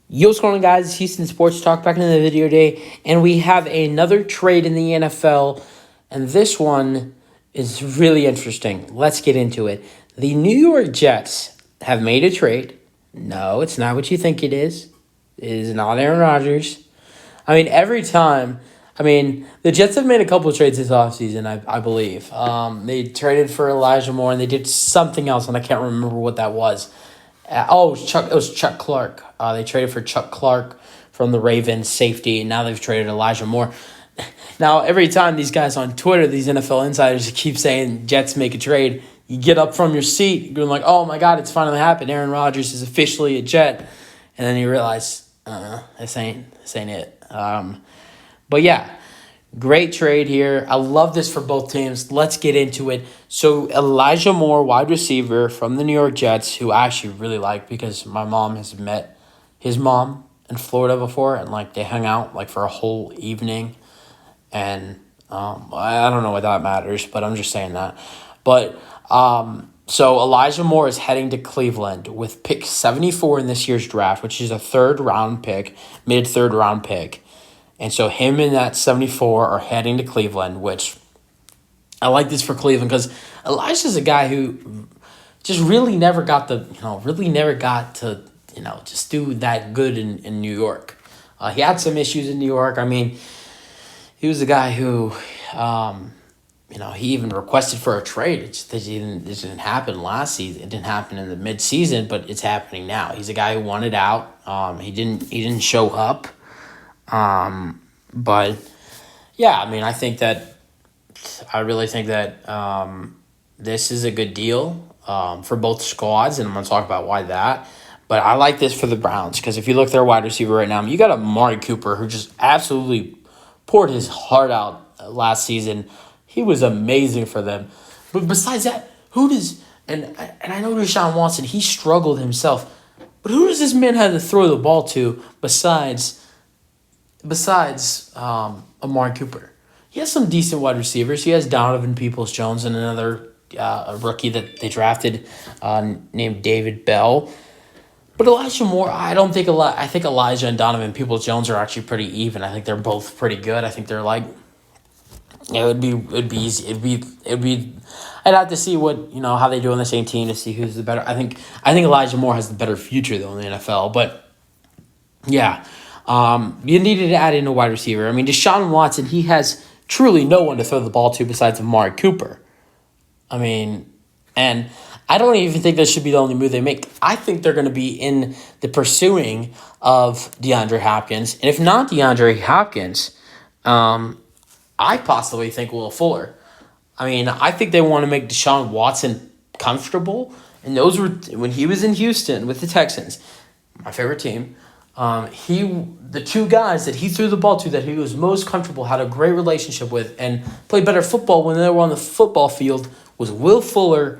Yo, what's going on, guys? It's Houston Sports Talk back in the video day, and we have another trade in the NFL, and this one is really interesting. Let's get into it. The New York Jets have made a trade. No, it's not what you think it is. It is not Aaron Rodgers. Every time. The Jets have made a couple of trades this offseason, I believe. They traded for Elijah Moore, and they did something else, and I can't remember what that was. It was Chuck Clark. They traded for Chuck Clark from the Ravens, safety, and now they've traded Elijah Moore. Now, every time these guys on Twitter, these NFL insiders keep saying Jets make a trade, you get up from your seat, going like, oh my God, it's finally happened. Aaron Rodgers is officially a Jet. And then you realize, this ain't it. But yeah, great trade here. I love this for both teams. Let's get into it. So Elijah Moore, wide receiver from the New York Jets, who I actually really like because my mom has met his mom in Florida before, and they hung out for a whole evening. And I don't know what that matters, but I'm just saying that. But so Elijah Moore is heading to Cleveland with pick 74 in this year's draft, which is a third round pick, mid third round pick. And so him and that 74 are heading to Cleveland, which I like this for Cleveland because Elijah's a guy who just really never got to just do that good in New York. He had some issues in New York. He was a guy who, he even requested for a trade. It didn't happen last season. It didn't happen in the mid-season, but it's happening now. He's a guy who wanted out. He didn't show up. But yeah, I really think that this is a good deal for both squads, and I'm going to talk about why that. But I like this for the Browns because if you look at their wide receiver right now, you got Amari Cooper who just absolutely poured his heart out last season. He was amazing for them. But besides that, and I know Deshaun Watson, he struggled himself. But who does this man have to throw the ball to besides Amari Cooper? He has some decent wide receivers. He has Donovan Peoples-Jones and another a rookie that they drafted named David Bell. But Elijah Moore, I think Elijah and Donovan Peoples-Jones are actually pretty even. I think they're both pretty good. I think they're it'd be easy. I'd have to see how they do on the same team to see who's the better. I think Elijah Moore has the better future though in the NFL. But yeah, you needed to add in a wide receiver. Deshaun Watson, he has truly no one to throw the ball to besides Amari Cooper. And I don't even think this should be the only move they make. I think they're going to be in the pursuing of DeAndre Hopkins. And if not DeAndre Hopkins, I possibly think Will Fuller. I think they want to make Deshaun Watson comfortable. And those were, when he was in Houston with the Texans, my favorite team, the two guys that he threw the ball to that he was most comfortable, had a great relationship with, and played better football when they were on the football field was Will Fuller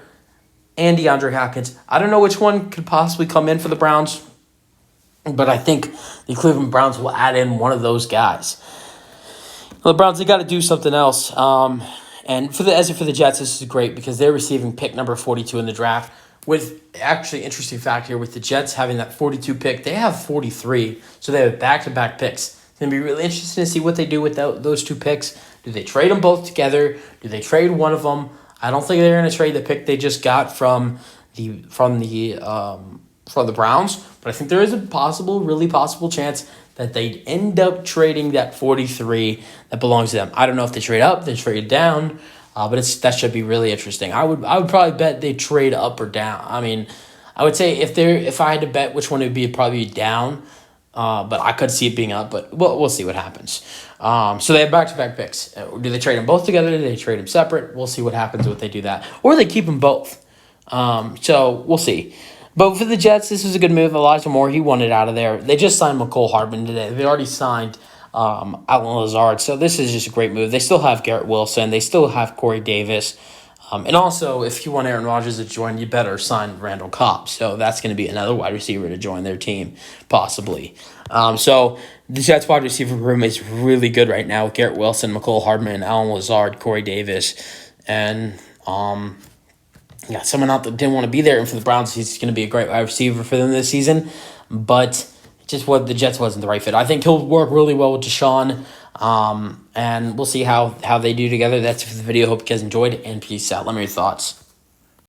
and DeAndre Hopkins. I don't know which one could possibly come in for the Browns, but I think the Cleveland Browns will add in one of those guys. Well, the Browns, they got to do something else. And for the Jets, this is great because they're receiving pick number 42 in the draft. With actually interesting fact here, with the Jets having that 42 pick, they have 43, so they have back-to-back picks. It's going to be really interesting to see what they do with those two picks. Do they trade them both together? Do they trade one of them? I don't think they're going to trade the pick they just got from the Browns, but I think there is a really possible chance that they'd end up trading that 43 that belongs to them. I don't know if they trade up, they trade down, but that should be really interesting. I would probably bet they trade up or down. I would say if I had to bet which one it would be, it'd probably be down. But I could see it being up, but we'll see what happens. So they have back-to-back picks. Do they trade them both together? Do they trade them separate? We'll see what happens if they do that. Or they keep them both. So we'll see. But for the Jets, this was a good move. Elijah Moore, he wanted out of there. They just signed McCole Hardman today. They already signed Allen Lazard. So this is just a great move. They still have Garrett Wilson. They still have Corey Davis. And also, if you want Aaron Rodgers to join, you better sign Randall Cobb. So that's going to be another wide receiver to join their team, possibly. So the Jets wide receiver room is really good right now with Garrett Wilson, McCole Hardman, Allen Lazard, Corey Davis. And someone out that didn't want to be there. And for the Browns, he's going to be a great wide receiver for them this season. But just what the Jets wasn't the right fit. I think he'll work really well with Deshaun, and we'll see how they do together. That's it for the video. Hope you guys enjoyed, and peace out. Let me know your thoughts.